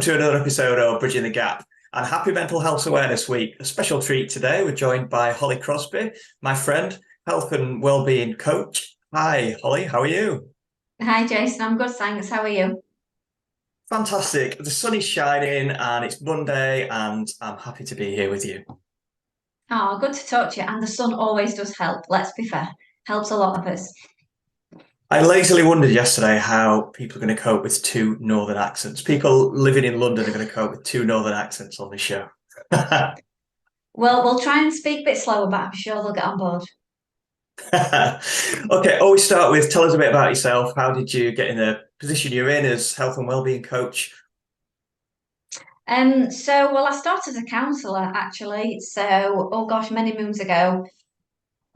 welcome to another episode of Bridging the Gap and happy Mental Health Awareness Week. A special treat today. We're joined by Holly Crosby, my friend, Health and Wellbeing Coach. Hi, Holly, how are you? Hi Jason, I'm good, thanks. How are you? Fantastic. The sun is shining and it's Monday and I'm happy to be here with you. Oh, good to talk to you. And the sun always does help, let's be fair. Helps a lot of us. I lazily wondered yesterday how people are going to cope with two northern accents. People living in London are going to cope with two northern accents on this show. Well, we'll try and speak a bit slower, but I'm sure they'll get on board. Okay, always start with tell us a bit about yourself. How did you get in the position you're in as health and wellbeing coach? I started as a counsellor actually. So, oh gosh, many moons ago.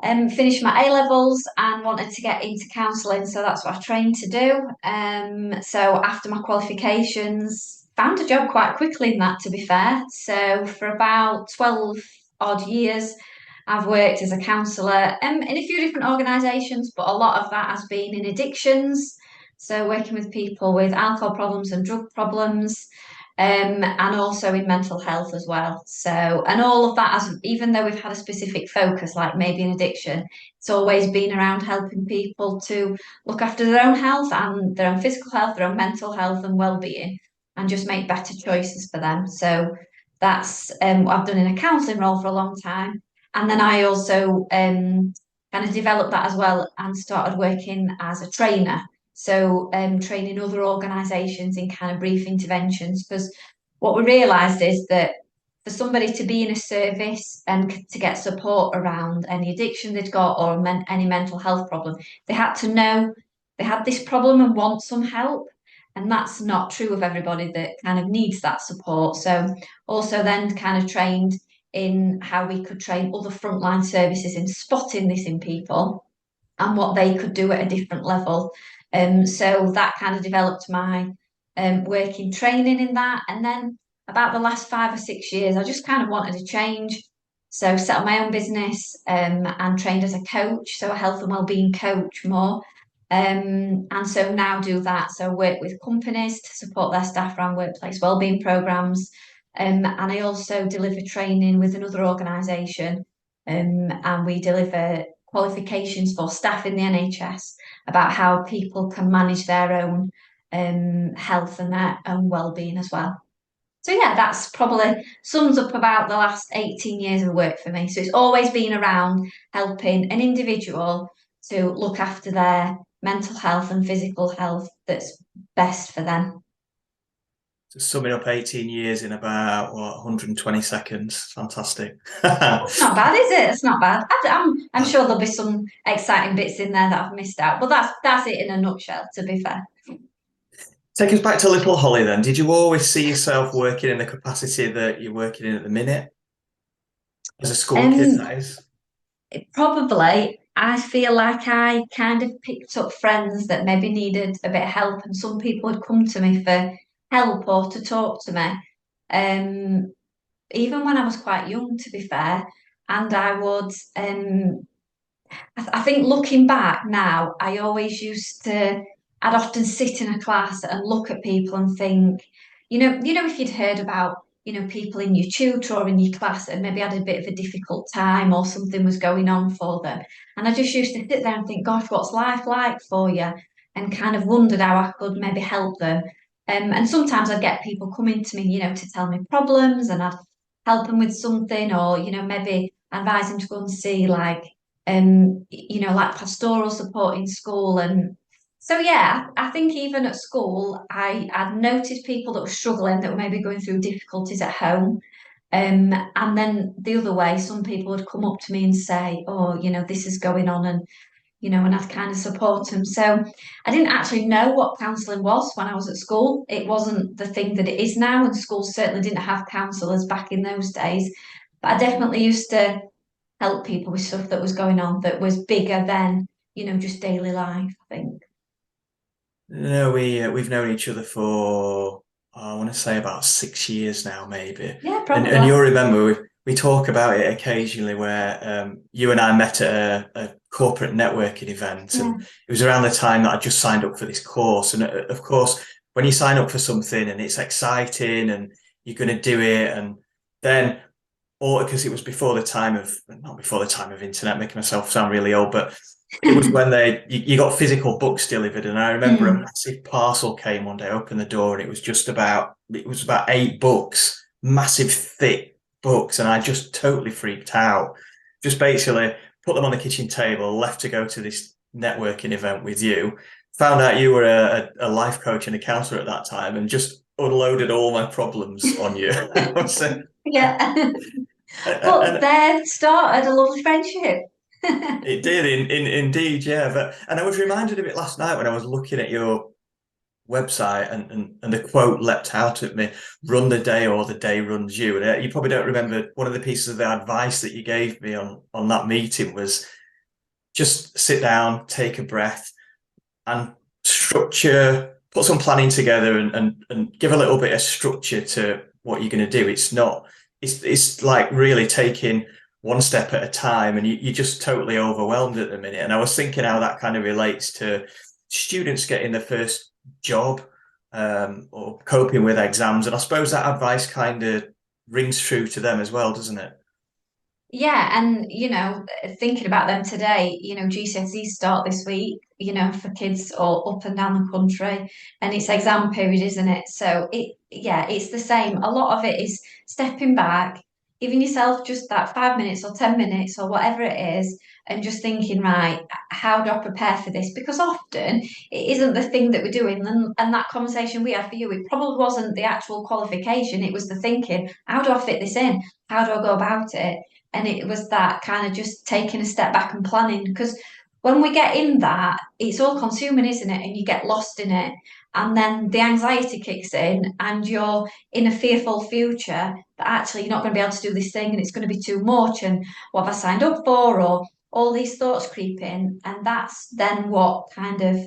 Finished my A levels and wanted to get into counselling, so that's what I trained to do. So after my qualifications, found a job quite quickly in that, to be fair. So for about 12 odd years, I've worked as a counsellor in a few different organisations, but a lot of that has been in addictions. So working with people with alcohol problems and drug problems, and also in mental health as well. So, and all of that, as even though we've had a specific focus, like maybe an addiction, it's always been around helping people to look after their own health and their own physical health, their own mental health and well-being, and just make better choices for them. So that's what I've done in a counselling role for a long time. And then I also kind of developed that as well and started working as a trainer. So training other organisations in kind of brief interventions, because what we realised is that for somebody to be in a service and to get support around any addiction they'd got or any mental health problem, they had to know they had this problem and want some help. And that's not true of everybody that kind of needs that support. So also then kind of trained in how we could train other frontline services in spotting this in people and what they could do at a different level. So that kind of developed my working training in that. And then about the last 5 or 6 years, I just kind of wanted to change. So set up my own business and trained as a coach, so a health and wellbeing coach more. And so now do that. So work with companies to support their staff around workplace wellbeing programs. And I also deliver training with another organisation. And we deliver qualifications for staff in the NHS about how people can manage their own health and their own well-being as well. So yeah, that's probably sums up about the last 18 years of work for me. So it's always been around helping an individual to look after their mental health and physical health that's best for them. So summing up 18 years in about 120 seconds. Fantastic. It's not bad, is it? It's not bad. I'm sure there'll be some exciting bits in there that I've missed out, but that's it in a nutshell, to be fair. Take us back to little Holly then. Did you always see yourself working in the capacity that you're working in at the minute? As a school kid, Um, that is. Probably, I feel like I kind of picked up friends that maybe needed a bit of help, and some people would come to me for help or to talk to me. Um, Even when I was quite young, to be fair, and I would I think looking back now, I always used to, I'd often sit in a class and look at people and think, if you'd heard about, people in your tutor or in your class that maybe had a bit of a difficult time or something was going on for them. And I just used to sit there and think, gosh, what's life like for you? And kind of wondered how I could maybe help them. And sometimes I'd get people coming to me, to tell me problems and I'd help them with something or, maybe advise them to go and see like pastoral support in school. And so, yeah, I think even at school, I'd noticed people that were struggling, that were maybe going through difficulties at home. And then the other way, some people would come up to me and say, oh, this is going on. And I'd kind of support them. So I didn't actually know what counselling was when I was at school. It wasn't the thing that it is now, and schools certainly didn't have counsellors back in those days. But I definitely used to help people with stuff that was going on that was bigger than, just daily life, I think. No, we've known each other for I want to say about 6 years now, maybe. Yeah, And you'll probably. remember we talk about it occasionally where you and I met at a corporate networking event, and Yeah. it was around the time that I just signed up for this course. And of course, when you sign up for something and it's exciting and you're going to do it, and then, or because it was before the time of, not before the time of internet, making myself sound really old, but it was when you got physical books delivered. And I remember a massive parcel came one day, I opened the door, and it was about 8 books, massive thick books, and I just totally freaked out. Just basically put them on the kitchen table, left to go to this networking event with you, found out you were a life coach and a counselor at that time, and just unloaded all my problems on you. So, Yeah. But and there started a lovely friendship. it did, indeed, yeah. But and I was reminded of it last night when I was looking at your website, and the quote leapt out at me: "Run the day, or the day runs you." And you probably don't remember, one of the pieces of the advice that you gave me on that meeting was just sit down, take a breath, and structure, put some planning together, and give a little bit of structure to what you're going to do. It's like really taking one step at a time, and you're just totally overwhelmed at the minute. And I was thinking how that kind of relates to students getting their first job, or coping with exams. And I suppose that advice kind of rings true to them as well, doesn't it? Yeah, and thinking about them today, GCSEs start this week, for kids all up and down the country, and it's exam period, isn't it? So yeah, it's the same. A lot of it is stepping back, giving yourself just that 5 minutes or 10 minutes or whatever it is, and just thinking, right, how do I prepare for this? Because often it isn't the thing that we're doing, and that conversation we had for you, it probably wasn't the actual qualification, it was the thinking, how do I fit this in? How do I go about it? And it was that kind of just taking a step back and planning, because when we get in that, it's all consuming, isn't it? And you get lost in it. And then the anxiety kicks in, and you're in a fearful future that actually you're not going to be able to do this thing, and it's going to be too much. And what have I signed up for? Or all these thoughts creep in. And that's then what kind of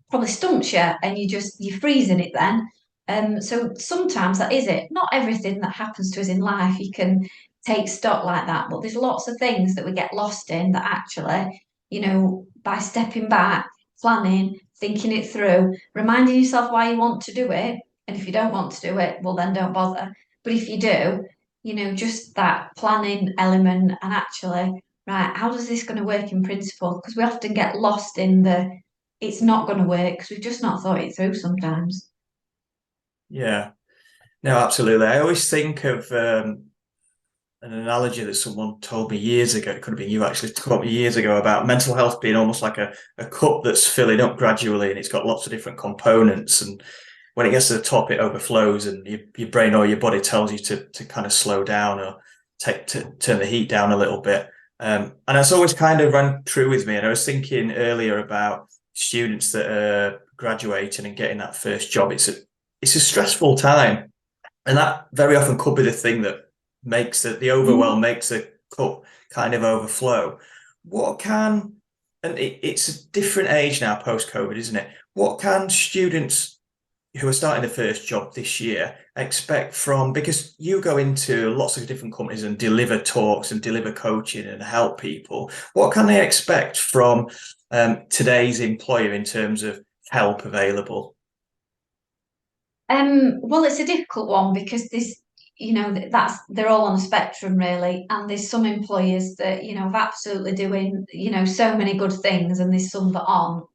probably stumps you, and you freeze in it then. So sometimes that is it. Not everything that happens to us in life you can take stock like that. But there's lots of things that we get lost in that actually, by stepping back, planning, thinking it through, reminding yourself why you want to do it. And if you don't want to do it, well, then don't bother. But if you do, just that planning element, and actually, right, how does this going to work in principle? Because we often get lost in the it's not going to work because we've just not thought it through sometimes. Yeah, no, absolutely. I always think of an analogy that someone told me years ago. It could have been you actually, told me years ago, about mental health being almost like a cup that's filling up gradually, and it's got lots of different components. And when it gets to the top, it overflows, and your brain or your body tells you to kind of slow down, or turn the heat down a little bit. And that's always kind of run true with me. And I was thinking earlier about students that are graduating and getting that first job. It's a stressful time, and that very often could be the thing that makes the overwhelm, makes the cup kind of overflow. What can, and it's a different age now post COVID, isn't it? What can students who are starting the first job this year expect from, because you go into lots of different companies and deliver talks and deliver coaching and help people, what can they expect from today's employer in terms of help available? Well, it's a difficult one because that's they're all on a spectrum really, and there's some employers that have absolutely doing so many good things, and there's some that aren't.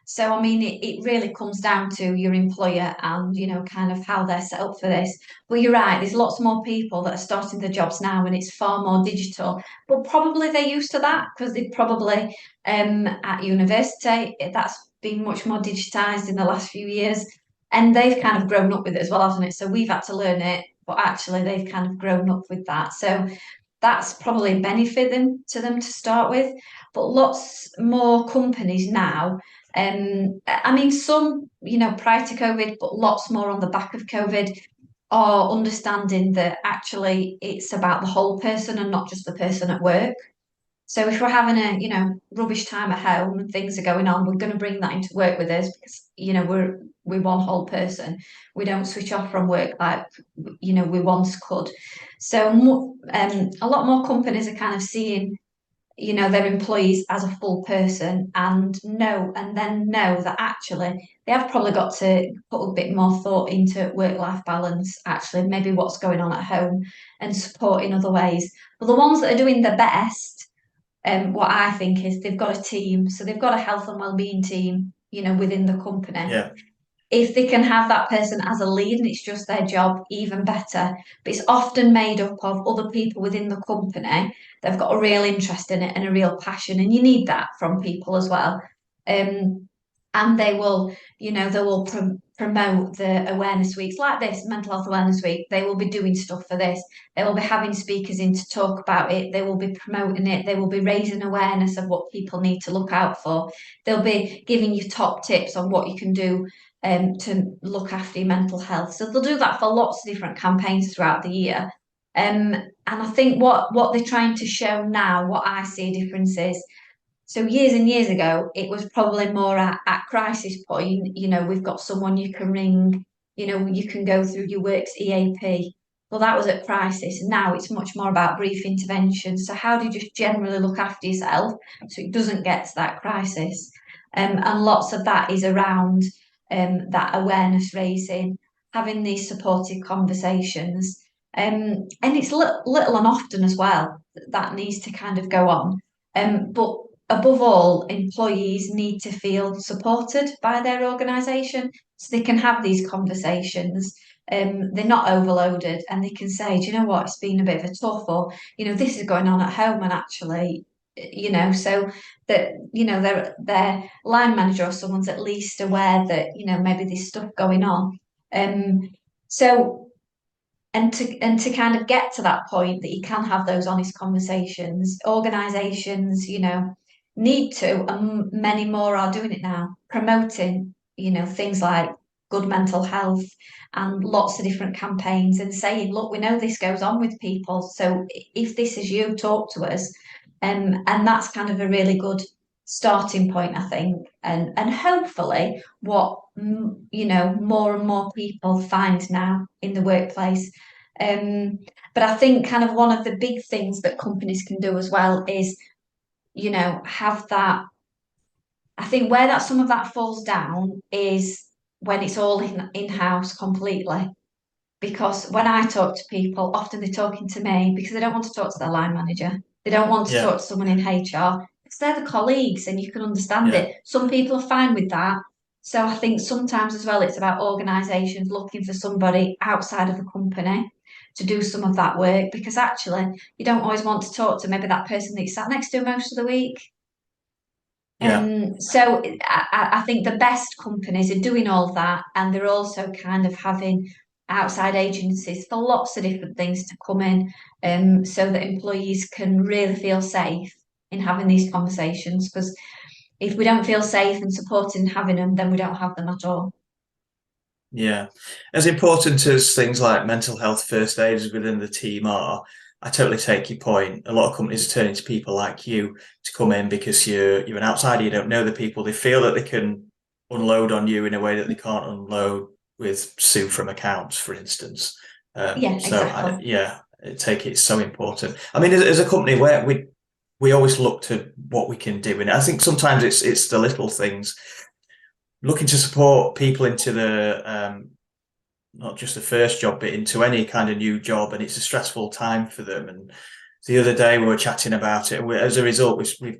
So I mean, it really comes down to your employer and kind of how they're set up for this. But you're right, there's lots more people that are starting their jobs now, and it's far more digital. But probably they're used to that because they probably at university that's been much more digitized in the last few years, and they've kind of grown up with it as well, hasn't it? So we've had to learn it, but actually they've kind of grown up with that. So that's probably a benefit to them to start with. But lots more companies now. I mean, some, prior to COVID, but lots more on the back of COVID, are understanding that actually it's about the whole person and not just the person at work. So if we're having a, rubbish time at home and things are going on, we're going to bring that into work with us because, we're one whole person. We don't switch off from work like, we once could. So a lot more companies are kind of seeing their employees as a full person, and then know that actually they have probably got to put a bit more thought into work-life balance, actually, maybe what's going on at home, and support in other ways. But the ones that are doing the best, what I think is they've got a team. So they've got a health and wellbeing team, within the company. Yeah. If they can have that person as a lead and it's just their job, even better. But it's often made up of other people within the company that have got a real interest in it and a real passion. And you need that from people as well. And they will promote the awareness weeks like this, Mental Health Awareness Week. They will be doing stuff for this. They will be having speakers in to talk about it. They will be promoting it. They will be raising awareness of what people need to look out for. They'll be giving you top tips on what you can do to look after your mental health. So they'll do that for lots of different campaigns throughout the year. And I think what they're trying to show now, what I see a difference is, so years and years ago, it was probably more at crisis point. We've got someone you can ring, you can go through your work's EAP. Well, that was at crisis. Now it's much more about brief intervention. So how do you just generally look after yourself so it doesn't get to that crisis? And lots of that is around that awareness raising, having these supportive conversations. And it's little and often as well that needs to kind of go on. But above all, employees need to feel supported by their organisation so they can have these conversations. They're not overloaded and they can say, do you know what, it's been a bit of a tough, or, this is going on at home, and actually, so that, their line manager or someone's at least aware that, maybe there's stuff going on. So and to kind of get to that point that you can have those honest conversations, organizations, need to, and many more are doing it now, promoting, things like good mental health and lots of different campaigns, and saying, look, we know this goes on with people, so if this is you, talk to us. And that's kind of a really good starting point, I think, and hopefully what more and more people find now in the workplace. But I think kind of one of the big things that companies can do as well is, have that. I think where that some of that falls down is when it's all in-house completely. Because when I talk to people, often they're talking to me because they don't want to talk to their line manager. They don't want to Yeah. talk to someone in HR because they're the colleagues and you can understand Yeah. it. Some people are fine with that. So I think sometimes as well, it's about organisations looking for somebody outside of the company to do some of that work, because actually you don't always want to talk to maybe that person that you sat next to most of the week. Yeah. So I think the best companies are doing all that, and they're also kind of having outside agencies for lots of different things to come in, so that employees can really feel safe in having these conversations. Because if we don't feel safe and supported in having them, then we don't have them at all. Yeah. As important as things like mental health first aiders within the team are, I totally take your point. A lot of companies are turning to people like you to come in because you're an outsider, you don't know the people. They feel that they can unload on you in a way that they can't unload with Sue from accounts, for instance. Yeah, So exactly. I take it, it's so important. I mean, as a company, where we always look to what we can do, and I think sometimes it's the little things, looking to support people into the not just the first job, but into any kind of new job, and it's a stressful time for them. And the other day we were chatting about it, and as a result, we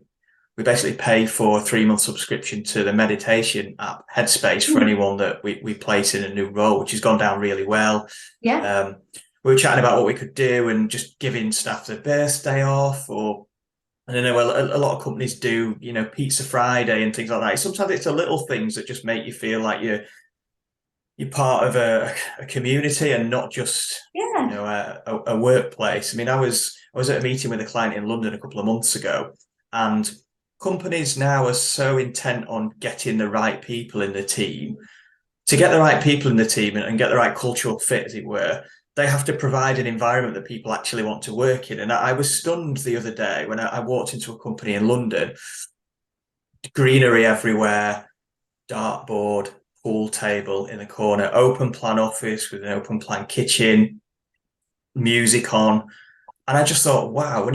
basically pay for a 3-month subscription to the meditation app Headspace for Mm, anyone that we place in a new role, which has gone down really well. yeah, We were chatting about what we could do and just giving staff their birthday off, or I don't know. Well, a lot of companies do, Pizza Friday and things like that. Sometimes it's the little things that just make you feel like you're part of a community and not just, yeah, a workplace. I mean, I was at a meeting with a client in London a couple of months ago, and companies now are so intent on getting the right people in the team. To get the right people in the team and get the right cultural fit, as it were, they have to provide an environment that people actually want to work in. And I was stunned the other day when I walked into a company in London, greenery everywhere, dartboard, pool table in the corner, open plan office with an open plan kitchen, music on. And I just thought, wow,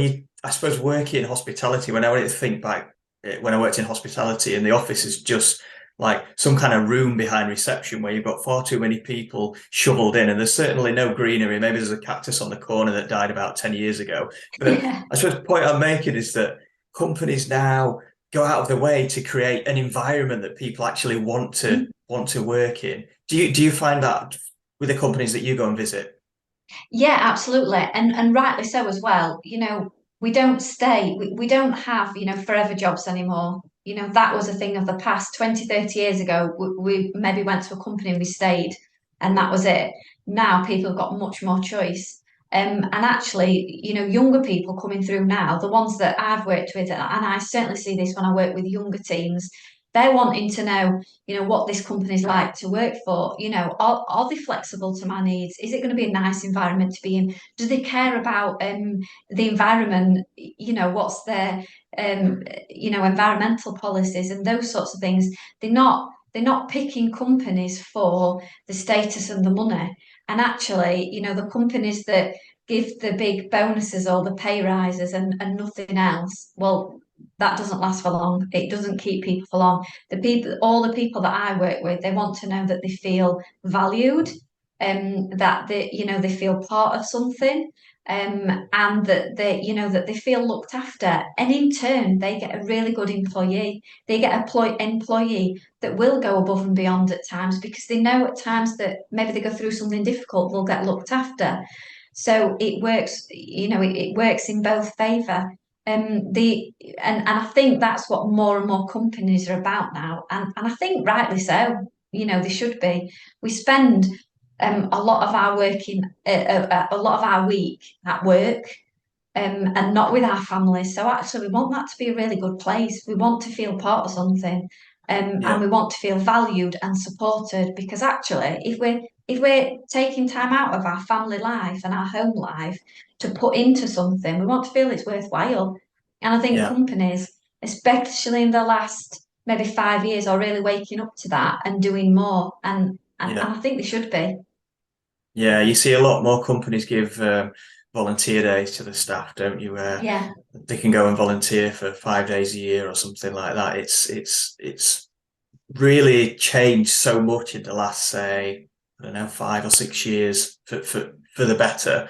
I suppose working in hospitality, when I went to think back, when I worked in hospitality and the office is just like some kind of room behind reception where you've got far too many people shoveled in, and there's certainly no greenery. Maybe there's a cactus on the corner that died about 10 years ago. But Yeah. I suppose the point I'm making is that companies now go out of the way to create an environment that people actually want to work in. Do you find that with the companies that you go and visit? Yeah, absolutely. And rightly so as well. We don't stay, we don't have, forever jobs anymore. That was a thing of the past 20, 30 years ago. We maybe went to a company and we stayed and that was it. Now people have got much more choice. And actually, younger people coming through now, the ones that I've worked with, and I certainly see this when I work with younger teams, they're wanting to know, what this company's like to work for. Are they flexible to my needs? Is it going to be a nice environment to be in? Do they care about the environment? What's their environmental policies and those sorts of things? They're not picking companies for the status and the money. And actually, the companies that give the big bonuses or the pay rises and nothing else, well, that doesn't last for long. It doesn't keep people for long. All the people that I work with, they want to know that they feel valued, that they feel part of something, and that they feel looked after. And in turn, they get a really good employee. They get a employee that will go above and beyond at times because they know at times that maybe they go through something difficult, they'll get looked after. So it works, it works in both favour. And I think that's what more and more companies are about now. And I think rightly so, they should be. We spend a lot of our a lot of our week at work, and not with our families. So actually, we want that to be a really good place. We want to feel part of something, and Yeah, we want to feel valued and supported. Because actually, if we're taking time out of our family life and our home life to put into something, we want to feel it's worthwhile. And I think yeah, companies, especially in the last maybe 5 years, are really waking up to that and doing more. And yeah. I think they should be. Yeah, you see a lot more companies give volunteer days to the staff, don't you? Yeah. They can go and volunteer for 5 days a year or something like that. It's really changed so much in the last, say, I don't know, 5 or 6 years for the better.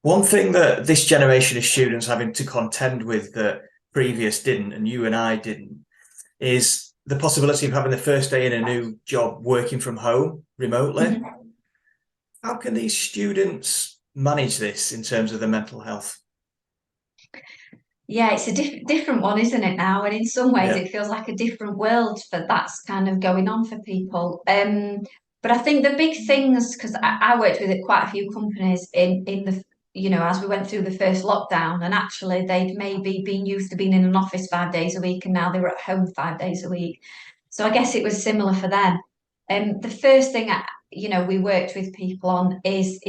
One thing that this generation of students having to contend with that previous didn't, and you and I didn't, is the possibility of having the first day in a new job working from home remotely. Mhm. How can these students manage this in terms of their mental health? Yeah, it's a different one, isn't it now? And in some ways, Yeah, it feels like a different world that that's kind of going on for people. But I think the big things, because I worked with quite a few companies in the, as we went through the first lockdown, and actually they'd maybe been used to being in an office 5 days a week, and now they were at home 5 days a week. So I guess it was similar for them. The first thing we worked with people on is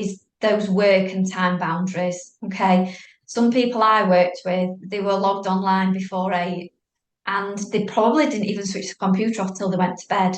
those work and time boundaries. Okay, some people I worked with, they were logged online before 8 and they probably didn't even switch the computer off till they went to bed.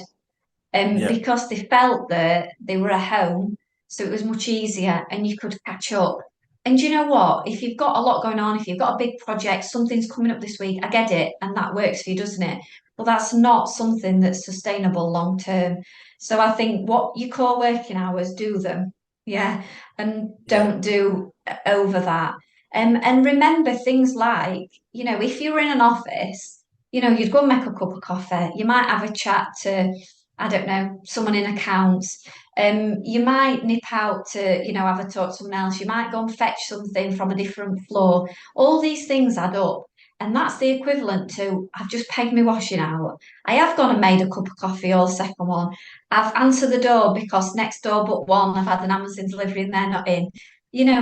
yeah, Because they felt that they were at home, so it was much easier and you could catch up. And you know what? If you've got a lot going on, if you've got a big project, something's coming up this week, I get it, and that works for you, doesn't it? But that's not something that's sustainable long term. So I think what you call working hours, do them. Yeah. And yeah, don't do over that. And remember things like, if you were in an office, you'd go and make a cup of coffee. You might have a chat to, I don't know, someone in accounts. You might nip out to, have a talk to someone else. You might go and fetch something from a different floor. All these things add up. And that's the equivalent to I've just pegged my washing out. I have gone and made a cup of coffee or a second one. I've answered the door because next door but one, I've had an Amazon delivery and they're not in.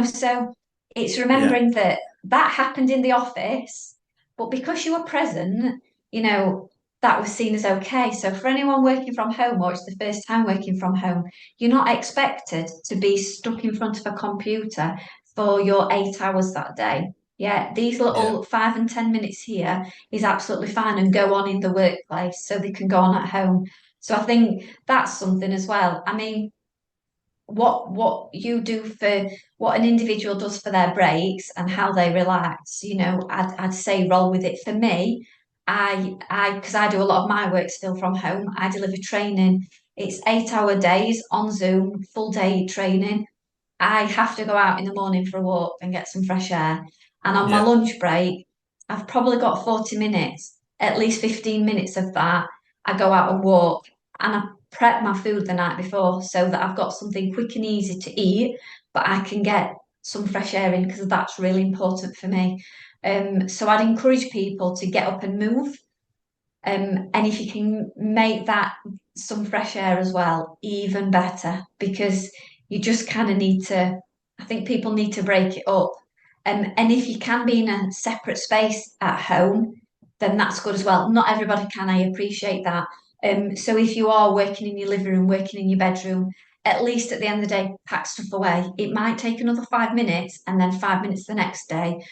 So it's yeah, remembering that that happened in the office, but because you were present, you know, that was seen as okay. So for anyone working from home or it's the first time working from home, you're not expected to be stuck in front of a computer for your 8 hours that day. Yeah, these yeah, little 5 and 10 minutes here is absolutely fine and go on in the workplace so they can go on at home. So I think that's something as well. I mean, what you do for what an individual does for their breaks and how they relax, I'd say roll with it. For me, because I do a lot of my work still from home, I deliver training. It's 8-hour days on Zoom, full day training. I have to go out in the morning for a walk and get some fresh air. And on my Yeah, lunch break, I've probably got 40 minutes, at least 15 minutes of that. I go out and walk and I prep my food the night before so that I've got something quick and easy to eat, but I can get some fresh air in because that's really important for me. So I'd encourage people to get up and move. And if you can make that some fresh air as well, even better, because you just kind of need to, I think people need to break it up. And if you can be in a separate space at home, then that's good as well. Not everybody can, I appreciate that. So if you are working in your living room, working in your bedroom, at least at the end of the day, pack stuff away. It might take another 5 minutes and then 5 minutes the next day,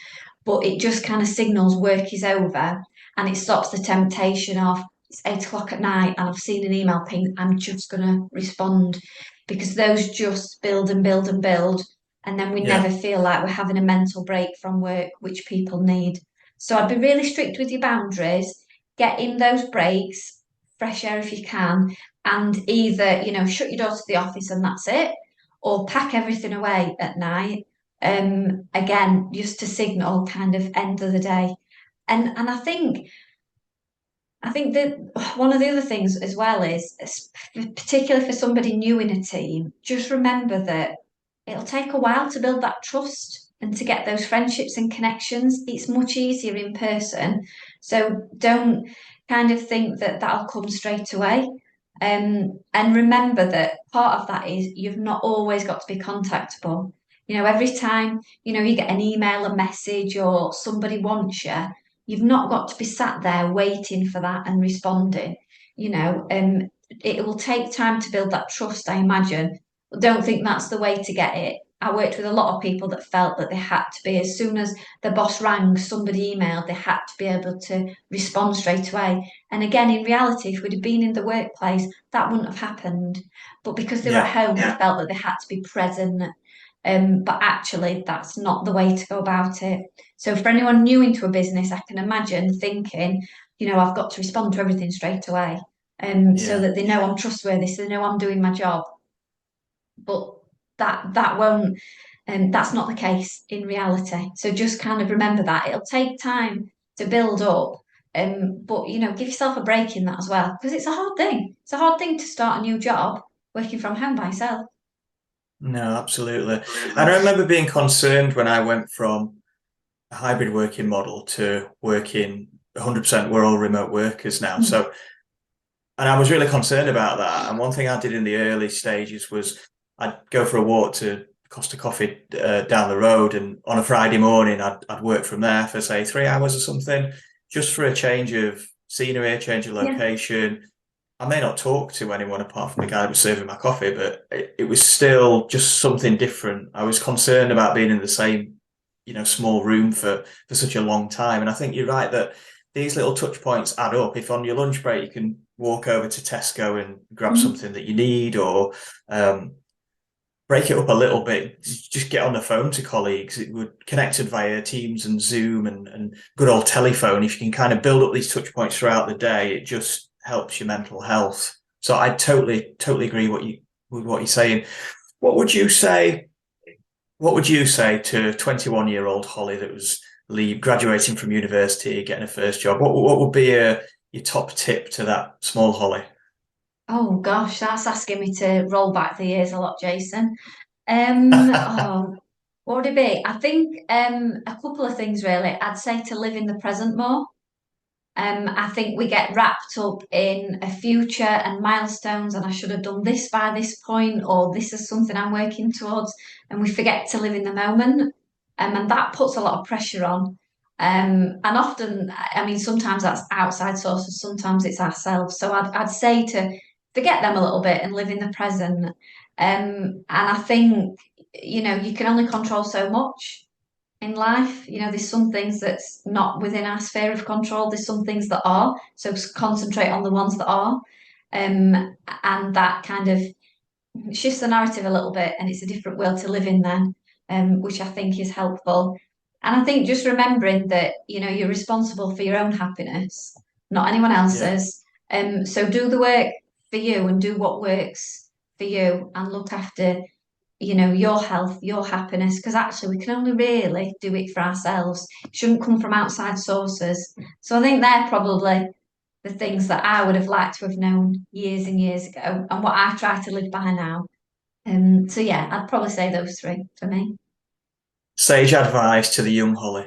but it just kind of signals work is over and it stops the temptation of it's 8 o'clock at night and I've seen an email ping, I'm just going to respond because those just build and build and build. And then we yeah, never feel like we're having a mental break from work, which people need. So I'd be really strict with your boundaries, get in those breaks, fresh air if you can, and either, shut your door to the office and that's it, or pack everything away at night again, just to signal kind of end of the day. And I think that one of the other things as well is, particularly for somebody new in a team, just remember that it'll take a while to build that trust and to get those friendships and connections. It's much easier in person. So don't kind of think that that'll come straight away. And remember that part of that is you've not always got to be contactable. Every time, you get an email, a message, or somebody wants you, you've not got to be sat there waiting for that and responding. It will take time to build that trust, I imagine. But don't think that's the way to get it. I worked with a lot of people that felt that they had to be, as soon as the boss rang, somebody emailed, they had to be able to respond straight away. And again, in reality, if we'd have been in the workplace, that wouldn't have happened. But because they were yeah, at home, they felt that they had to be present. But actually, that's not the way to go about it. So for anyone new into a business, I can imagine thinking, I've got to respond to everything straight away. So yeah, that they know I'm trustworthy, so they know I'm doing my job. But that won't, that's not the case in reality. So just kind of remember that it'll take time to build up. But give yourself a break in that as well, because it's a hard thing. It's a hard thing to start a new job working from home by yourself. no, absolutely. And I remember being concerned when I went from a hybrid working model to working 100%, we're all remote workers now. Mm. So, and I was really concerned about that. And one thing I did in the early stages was I'd go for a walk to Costa Coffee down the road. And on a Friday morning, I'd work from there for, say, 3 hours or something, just for a change of scenery, a change of Yeah. location. I may not talk to anyone apart from the guy that was serving my coffee, but it was still just something different. I was concerned about being in the same, small room for such a long time. And I think you're right that these little touch points add up. If on your lunch break you can walk over to Tesco and grab Mhm. something that you need, or break it up a little bit, just get on the phone to colleagues. It would connected via Teams and Zoom and good old telephone. If you can kind of build up these touch points throughout the day, it just helps your mental health. So I totally agree with what you're saying. What would you say? What would you say to 21-year-old Holly that was graduating from university, getting a first job? What would be your top tip to that small Holly? Oh gosh, that's asking me to roll back the years a lot, Jason. Oh, what would it be? I think a couple of things really. I'd say to live in the present more. I think we get wrapped up in a future and milestones, and I should have done this by this point, or this is something I'm working towards, and we forget to live in the moment. And that puts a lot of pressure on. And often, I mean, sometimes that's outside sources, sometimes it's ourselves. So I'd say to forget them a little bit and live in the present. And I think, you can only control so much in life. There's some things that's not within our sphere of control. There's some things that are. So concentrate on the ones that are. And that kind of shifts the narrative a little bit, and it's a different world to live in then, which I think is helpful. And I think just remembering that, you're responsible for your own happiness, not anyone Yeah. else's. So do the work for you and do what works for you and look after, your health, your happiness, because actually we can only really do it for ourselves. It shouldn't come from outside sources. So I think they're probably the things that I would have liked to have known years and years ago and what I try to live by now. So yeah, I'd probably say those three for me. Sage advice to the young Holly.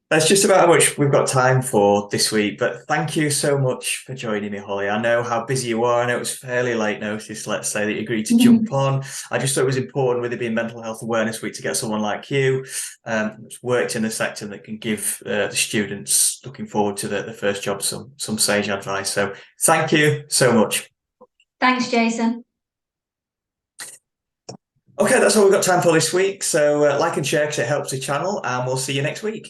That's just about how much we've got time for this week, but thank you so much for joining me, Holly. I know how busy you are. I know it was fairly late notice, let's say, that you agreed to jump on. I just thought it was important with it being Mental Health Awareness Week to get someone like you who's worked in the sector that can give the students looking forward to the first job some sage advice. So thank you so much. Thanks, Jason. Okay, that's all we've got time for this week. So like and share because it helps the channel, and we'll see you next week.